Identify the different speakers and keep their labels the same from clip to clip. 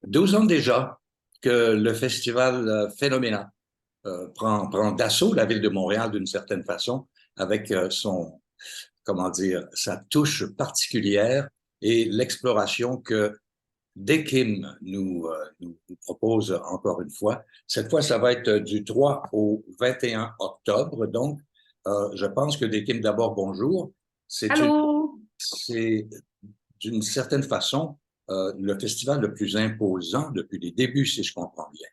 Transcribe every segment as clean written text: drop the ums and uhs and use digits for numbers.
Speaker 1: 12 ans déjà que le festival Phénoména prend d'assaut la ville de Montréal d'une certaine façon avec comment dire, sa touche particulière et l'exploration que Kim nous propose encore une fois. Cette fois, ça va être du 3 au 21 octobre. Donc, je pense que Kim, d'abord, bonjour. C'est une,
Speaker 2: Allô?
Speaker 1: c'est d'une certaine façon le festival le plus imposant depuis les débuts, si je comprends bien.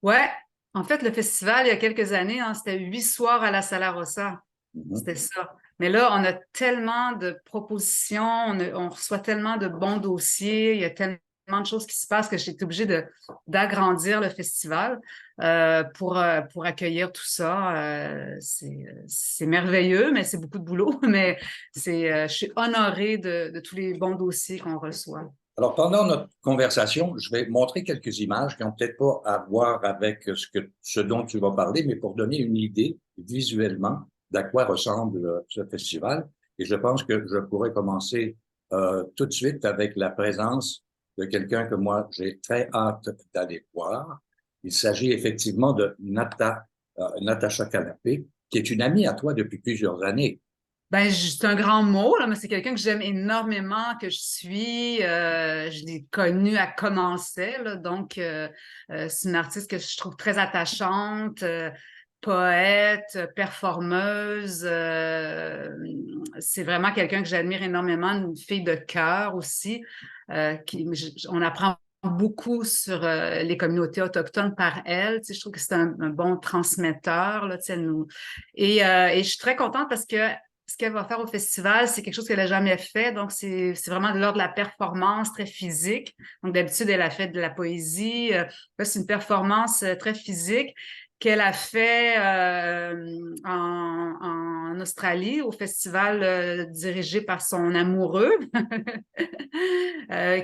Speaker 2: Ouais, en fait, le festival, il y a quelques années, hein, c'était 8 soirs à la Sala Rossa.
Speaker 1: Mhm.
Speaker 2: C'était ça. Mais là, on a tellement de propositions, on reçoit tellement de bons dossiers, il y a tellement de choses qui se passent que j'ai été obligée d'agrandir le festival pour accueillir tout ça. C'est merveilleux, mais c'est beaucoup de boulot. Mais je suis honorée de tous les bons dossiers qu'on reçoit.
Speaker 1: Alors, pendant notre conversation, je vais montrer quelques images qui n'ont peut-être pas à voir avec ce dont tu vas parler, mais pour donner une idée visuellement d'à quoi ressemble ce festival. Et je pense que je pourrais commencer tout de suite avec la présence de quelqu'un que moi, j'ai très hâte d'aller voir. Il s'agit effectivement de Natacha Canapé, qui est une amie à toi depuis plusieurs années.
Speaker 2: Ben, c'est un grand mot, là, mais c'est quelqu'un que j'aime énormément, que je suis. Je l'ai connue à commencer, là, donc c'est une artiste que je trouve très attachante, poète, performeuse. C'est vraiment quelqu'un que j'admire énormément, une fille de cœur aussi. On apprend beaucoup sur les communautés autochtones par elle. Tu sais, je trouve que c'est un bon transmetteur. Là, tu sais, et je suis très contente parce que ce qu'elle va faire au festival, c'est quelque chose qu'elle n'a jamais fait. Donc, c'est vraiment de l'ordre de la performance très physique. Donc, d'habitude, elle a fait de la poésie. Là, c'est une performance très physique qu'elle a fait en Australie, au festival dirigé par son amoureux,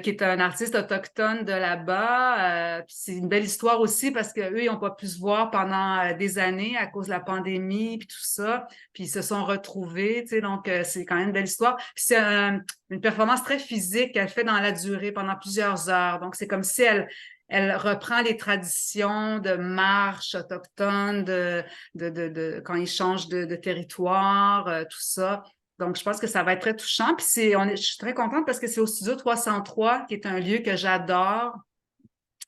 Speaker 2: qui est un artiste autochtone de là-bas. Puis c'est une belle histoire aussi parce qu'eux, ils n'ont pas pu se voir pendant des années à cause de la pandémie puis tout ça. Puis ils se sont retrouvés, tu sais, donc c'est quand même une belle histoire. Puis c'est une performance très physique qu'elle fait dans la durée pendant plusieurs heures. Donc c'est comme si elle reprend les traditions de marche autochtone, quand ils changent de territoire, tout ça. Donc, je pense que ça va être très touchant. Puis je suis très contente parce que c'est au Studio 303, qui est un lieu que j'adore,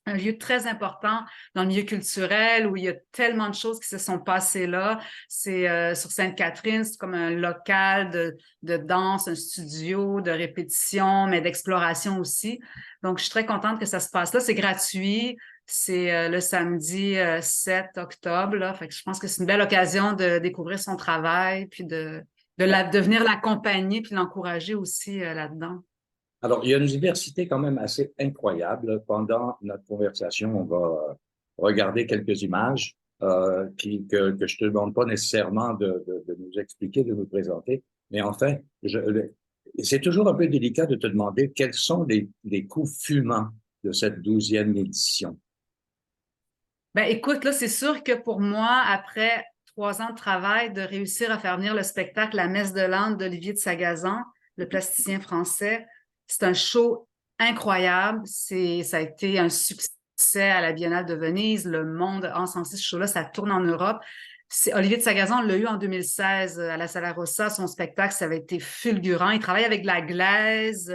Speaker 2: un lieu très important dans le milieu culturel où il y a tellement de choses qui se sont passées là. C'est sur Sainte-Catherine, c'est comme un local de danse, un studio de répétition, mais d'exploration aussi. Donc, je suis très contente que ça se passe là. C'est gratuit. C'est le samedi 7 octobre. Là. Fait que je pense que c'est une belle occasion de découvrir son travail, puis de venir l'accompagner, puis l'encourager aussi là-dedans.
Speaker 1: Alors, il y a une diversité quand même assez incroyable. Pendant notre conversation, on va regarder quelques images que je te demande pas nécessairement de nous expliquer, de nous présenter. Mais enfin, c'est toujours un peu délicat de te demander quels sont les coups fumants de cette 12e édition.
Speaker 2: Ben, écoute, là, c'est sûr que pour moi, après 3 ans de travail, de réussir à faire venir le spectacle La Messe de l'Âne d'Olivier de Sagazan, le plasticien français, c'est un show incroyable. Ça a été un succès à la Biennale de Venise. Le monde a encensé ce show-là. Ça tourne en Europe. Olivier de Sagazan l'a eu en 2016 à la Sala Rossa. Son spectacle, ça avait été fulgurant. Il travaille avec de la glaise,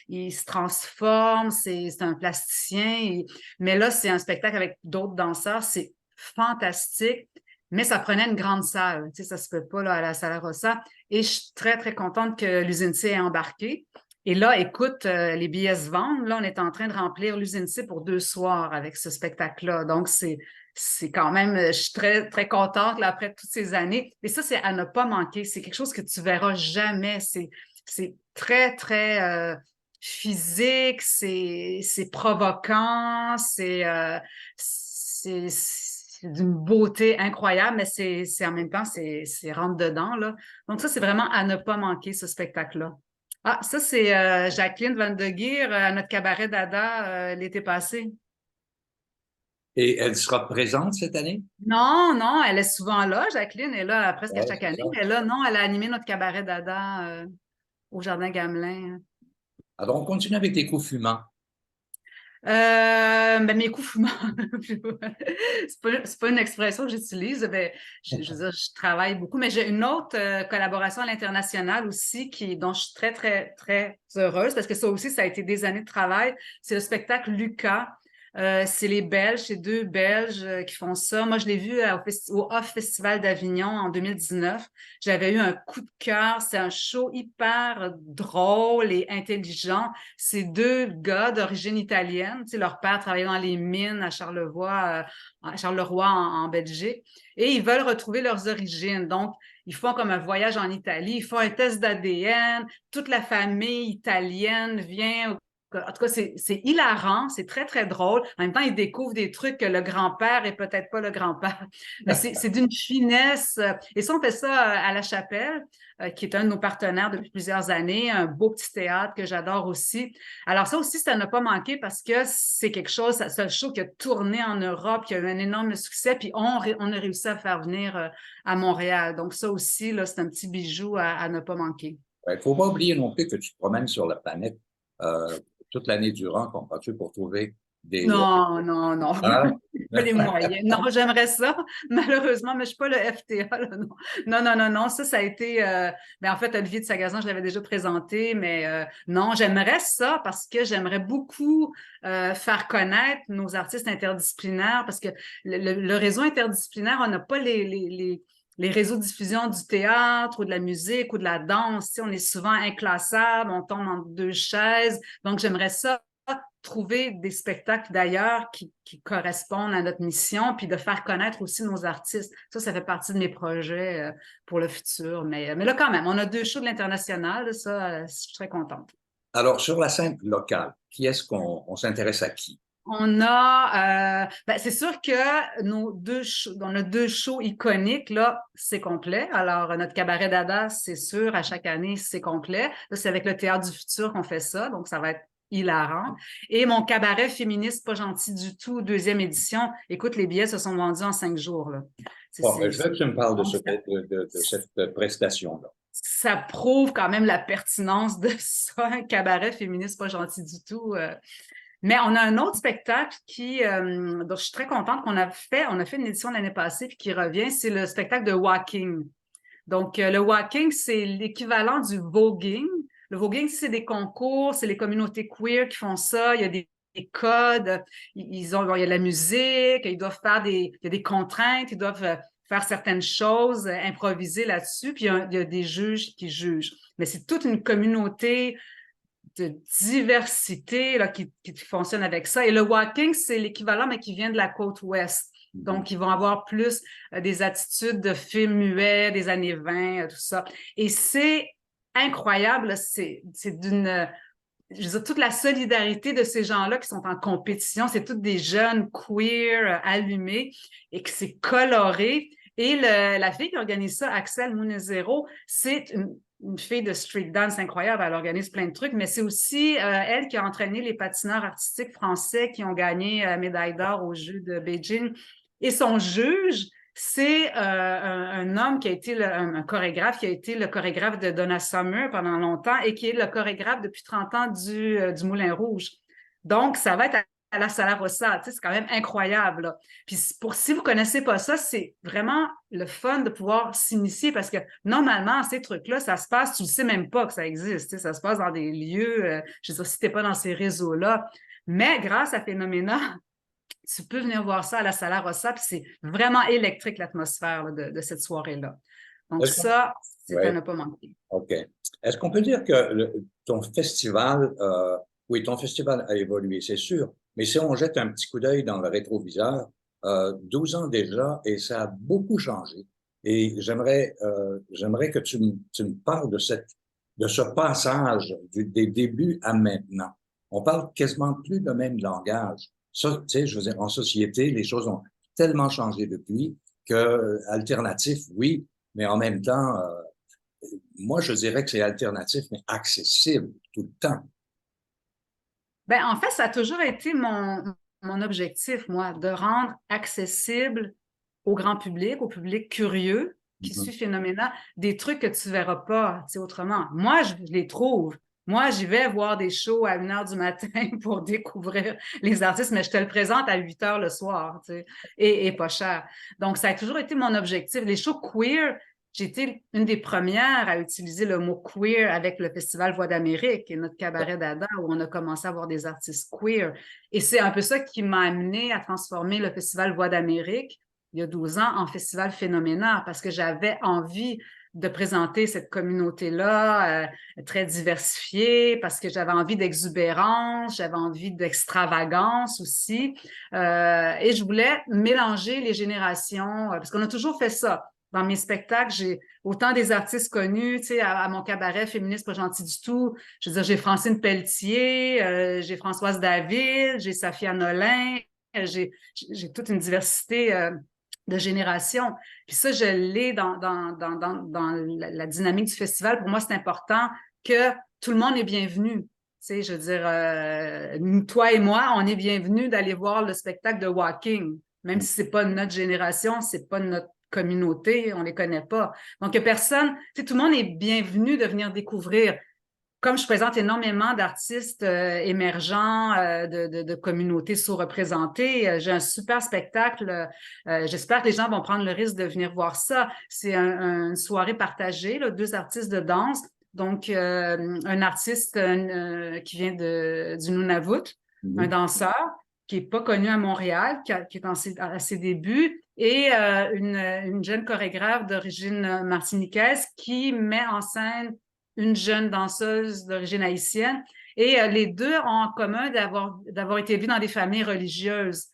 Speaker 2: il se transforme, c'est un plasticien. Mais là, c'est un spectacle avec d'autres danseurs. C'est fantastique. Mais ça prenait une grande salle. Tu sais, ça se peut pas là, à la Sala Rossa. Et je suis très, très contente que l'usine C ait embarqué. Et là, écoute, les billets se vendent. Là, on est en train de remplir l'usine C pour 2 soirs avec ce spectacle-là. Donc, c'est quand même, je suis très, très contente là, après toutes ces années. Et ça, c'est à ne pas manquer. C'est quelque chose que tu verras jamais. C'est très, très physique, c'est provoquant, c'est d'une beauté incroyable, mais c'est en même temps, c'est rentre dedans, là. Donc ça, c'est vraiment à ne pas manquer, ce spectacle-là. Ah, ça, c'est Jacqueline Van de Geer à notre cabaret Dada l'été passé.
Speaker 1: Et elle sera présente cette année?
Speaker 2: Non, non, elle est souvent là. Jacqueline est là presque à
Speaker 1: Oui,
Speaker 2: chaque
Speaker 1: c'est
Speaker 2: année.
Speaker 1: ça.
Speaker 2: Mais là, non, elle a animé notre cabaret Dada au Jardin Gamelin.
Speaker 1: Alors, on continue avec les coups fumants.
Speaker 2: Ben, mes coups, non, c'est pas une expression que j'utilise. Ben, je veux dire, je travaille beaucoup, mais j'ai une autre collaboration à l'international aussi dont je suis très, très, très heureuse parce que ça aussi, ça a été des années de travail. C'est le spectacle Lucas. C'est les Belges, c'est deux Belges qui font ça. Moi, je l'ai vu au Off Festival d'Avignon en 2019. J'avais eu un coup de cœur. C'est un show hyper drôle et intelligent. C'est deux gars d'origine italienne. Tu sais, leur père travaillait dans les mines à Charleroi en Belgique. Et ils veulent retrouver leurs origines. Donc, ils font comme un voyage en Italie. Ils font un test d'ADN. Toute la famille italienne vient. En tout cas, c'est hilarant, c'est très, très drôle. En même temps, ils découvrent des trucs que le grand-père est peut-être pas le grand-père. Mais c'est d'une finesse. Et ça, on fait ça à La Chapelle, qui est un de nos partenaires depuis plusieurs années, un beau petit théâtre que j'adore aussi. Alors ça aussi, ça n'a pas manqué parce que c'est quelque chose, c'est un show qui a tourné en Europe, qui a eu un énorme succès, puis on a réussi à faire venir à Montréal. Donc ça aussi, là, c'est un petit bijou à ne pas manquer.
Speaker 1: Il ne faut pas oublier non plus que tu te promènes sur la planète euh, toute l'année durant, comprends-tu, pour trouver des...
Speaker 2: Non, non, non.
Speaker 1: Hein?
Speaker 2: Pas les moyens. Non, j'aimerais ça, malheureusement, mais je ne suis pas le FTA. Là, non. Non, non, non, non. Ça a été. Mais en fait, Olivier de Sagazan, je l'avais déjà présenté, mais non, j'aimerais ça parce que j'aimerais beaucoup faire connaître nos artistes interdisciplinaires parce que le réseau interdisciplinaire, on n'a pas les réseaux de diffusion du théâtre ou de la musique ou de la danse. Tu sais, on est souvent inclassable, on tombe entre deux chaises. Donc, j'aimerais ça trouver des spectacles d'ailleurs qui correspondent à notre mission, puis de faire connaître aussi nos artistes. Ça fait partie de mes projets pour le futur. Mais là, quand même, on a deux shows de l'international. Ça, je suis très contente.
Speaker 1: Alors, sur la scène locale, qui est-ce qu'on s'intéresse à qui?
Speaker 2: C'est sûr que on a deux shows iconiques, là, c'est complet. Alors, notre cabaret d'Ada, c'est sûr, à chaque année, c'est complet. Là, c'est avec le Théâtre du Futur qu'on fait ça, donc ça va être hilarant. Et mon cabaret féministe pas gentil du tout, deuxième édition. Écoute, les billets se sont vendus en 5 jours, là.
Speaker 1: Bon, ben, je veux que tu me parles de cette prestation-là.
Speaker 2: Ça prouve quand même la pertinence de ça, un cabaret féministe pas gentil du tout. Mais on a un autre spectacle dont je suis très contente qu'on a fait. On a fait une édition l'année passée puis qui revient. C'est le spectacle de walking. Donc, le walking, c'est l'équivalent du voguing. Le voguing, c'est des concours, c'est les communautés queer qui font ça. Il y a des codes, il y a de la musique, ils doivent faire il y a des contraintes, ils doivent faire certaines choses, improviser là-dessus, puis il y a des juges qui jugent. Mais c'est toute une communauté de diversité là, qui fonctionne avec ça. Et le walking, c'est l'équivalent, mais qui vient de la côte ouest. Donc, ils vont avoir plus des attitudes de films muets des années 20, tout ça. Et c'est incroyable, c'est d'une... Je veux dire, toute la solidarité de ces gens-là qui sont en compétition, c'est toutes des jeunes queer allumés et que c'est coloré. Et la fille qui organise ça, Axel Munezero, c'est une fille de street dance incroyable. Elle organise plein de trucs, mais c'est aussi elle qui a entraîné les patineurs artistiques français qui ont gagné la médaille d'or aux Jeux de Beijing. Et son juge, c'est un homme qui a été un chorégraphe, qui a été le chorégraphe de Donna Summer pendant longtemps et qui est le chorégraphe depuis 30 ans du Moulin Rouge. Donc, ça va être à la Sala Rossa. Tu sais, c'est quand même incroyable. Là. Puis si vous ne connaissez pas ça, c'est vraiment le fun de pouvoir s'initier parce que normalement, ces trucs-là, ça se passe, tu ne sais même pas que ça existe. Tu sais, ça se passe dans des lieux, je veux dire, si tu n'es pas dans ces réseaux-là. Mais grâce à Phénoména, tu peux venir voir ça à la Sala Rossa, puis c'est vraiment électrique l'atmosphère de cette soirée-là. Donc ça, c'est à ne pas manquer.
Speaker 1: OK. Est-ce qu'on peut dire que ton festival, oui, ton festival a évolué, c'est sûr, mais si on jette un petit coup d'œil dans le rétroviseur, 12 ans déjà, et ça a beaucoup changé. Et j'aimerais que tu me parles de ce passage des débuts à maintenant. On parle quasiment plus le même langage. Ça, tu sais, je veux dire, en société, les choses ont tellement changé depuis que alternatif, oui, mais en même temps, moi, je dirais que c'est alternatif, mais accessible tout le temps.
Speaker 2: Ben, en fait, ça a toujours été mon objectif, moi, de rendre accessible au grand public, au public curieux qui suit Phénoména, des trucs que tu ne verras pas autrement. Moi, je les trouve. Moi, j'y vais voir des shows à 1 heure du matin pour découvrir les artistes, mais je te le présente à 8 heures le soir, tu sais, et pas cher. Donc, ça a toujours été mon objectif. Les shows queer, j'ai été une des premières à utiliser le mot queer avec le Festival Voix d'Amérique et notre cabaret d'Adam où on a commencé à voir des artistes queer. Et c'est un peu ça qui m'a amené à transformer le Festival Voix d'Amérique il y a 12 ans en Festival Phénoménal parce que j'avais envie de présenter cette communauté-là très diversifiée, parce que j'avais envie d'exubérance, j'avais envie d'extravagance aussi. Et je voulais mélanger les générations, parce qu'on a toujours fait ça. Dans mes spectacles, j'ai autant des artistes connus, tu sais, à mon cabaret féministe pas gentil du tout. Je veux dire, j'ai Francine Pelletier, j'ai Françoise David, j'ai Safia Nolin, j'ai toute une diversité de génération. Puis ça, je l'ai dans la dynamique du festival. Pour moi, c'est important que tout le monde est bienvenu. Tu sais, je veux dire, toi et moi, on est bienvenus d'aller voir le spectacle de Walking, même si c'est pas notre génération, c'est pas notre communauté, on les connaît pas. Donc, personne, tu sais, tout le monde est bienvenu de venir découvrir. Comme je présente énormément d'artistes émergents, de communautés sous-représentées, j'ai un super spectacle. J'espère que les gens vont prendre le risque de venir voir ça. C'est une soirée partagée, là, 2 artistes de danse. Donc, un artiste qui vient du Nunavut, un danseur qui n'est pas connu à Montréal, qui est à ses débuts, et une jeune chorégraphe d'origine martiniquaise qui met en scène une jeune danseuse d'origine haïtienne. Et les deux ont en commun d'avoir été élevées dans des familles religieuses.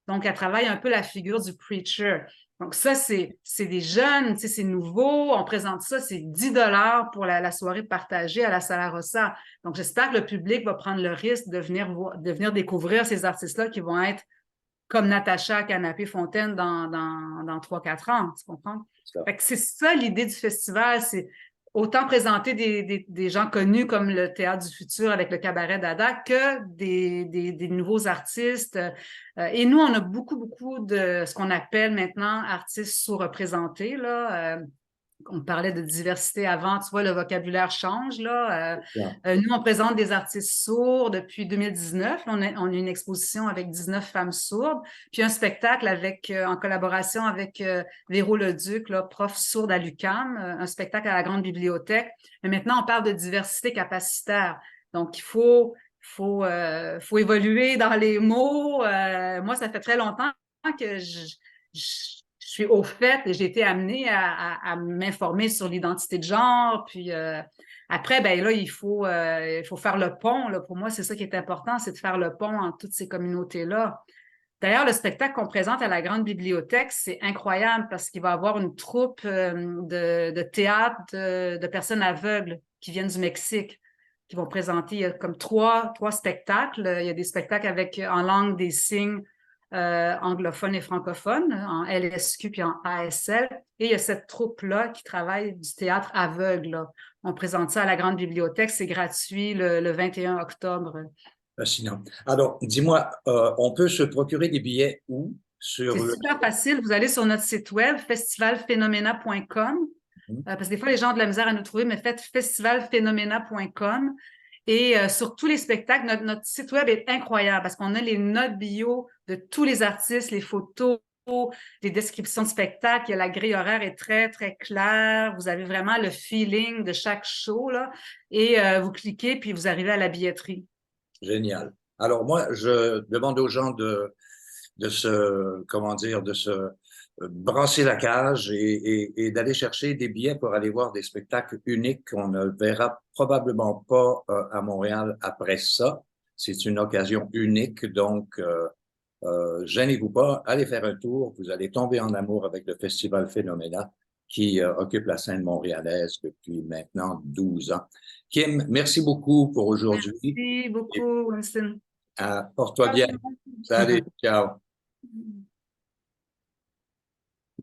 Speaker 2: Donc, elle travaille un peu la figure du preacher. Donc, ça, c'est des jeunes, tu sais, c'est nouveau. On présente ça, c'est 10 $ pour la soirée partagée à la Sala Rossa. Donc, j'espère que le public va prendre le risque de venir découvrir ces artistes-là qui vont être comme Natacha Canapé-Fontaine dans 3-4 ans. Tu comprends? Fait que c'est ça l'idée du festival, c'est autant présenter des gens connus comme le Théâtre du Futur avec le Cabaret d'Ada que des nouveaux artistes. Et nous, on a beaucoup de ce qu'on appelle maintenant artistes sous-représentés, là. On parlait de diversité avant, tu vois, le vocabulaire change, là. Nous, on présente des artistes sourds depuis 2019. On a une exposition avec 19 femmes sourdes, puis un spectacle en collaboration avec Véro Leduc, là, prof sourde à l'UQAM, un spectacle à la Grande Bibliothèque. Mais maintenant, on parle de diversité capacitaire. Donc, il faut évoluer dans les mots. Moi, ça fait très longtemps que je suis au fait et j'ai été amenée à m'informer sur l'identité de genre. Puis après, ben là, il faut faire le pont. Là. Pour moi, c'est ça qui est important, c'est de faire le pont entre toutes ces communautés-là. D'ailleurs, le spectacle qu'on présente à la Grande Bibliothèque, c'est incroyable parce qu'il va y avoir une troupe de théâtre de personnes aveugles qui viennent du Mexique, qui vont présenter. Il y a comme trois spectacles. Il y a des spectacles en langue des signes anglophone et francophone, en LSQ puis en ASL. Et il y a cette troupe-là qui travaille du théâtre aveugle. Là. On présente ça à la Grande Bibliothèque. C'est gratuit le 21 octobre.
Speaker 1: Fascinant. Alors, dis-moi, on peut se procurer des billets où?
Speaker 2: C'est super facile. Vous allez sur notre site web, festivalphenomena.com. Parce que des fois, les gens ont de la misère à nous trouver, mais faites festivalphenomena.com. Et sur tous les spectacles, notre site web est incroyable parce qu'on a les notes bio de tous les artistes, les photos, les descriptions de spectacles. La grille horaire est très, très claire. Vous avez vraiment le feeling de chaque show, là. Et vous cliquez, puis vous arrivez à la billetterie.
Speaker 1: Génial. Alors, moi, je demande aux gens de se brasser la cage et d'aller chercher des billets pour aller voir des spectacles uniques qu'on ne verra probablement pas à Montréal après ça. C'est une occasion unique, donc gênez-vous pas, allez faire un tour, vous allez tomber en amour avec le Festival Phénoména qui occupe la scène montréalaise depuis maintenant 12 ans. Kim, merci beaucoup pour aujourd'hui.
Speaker 2: Merci beaucoup, Winston.
Speaker 1: Porte-toi bien. Salut, ciao.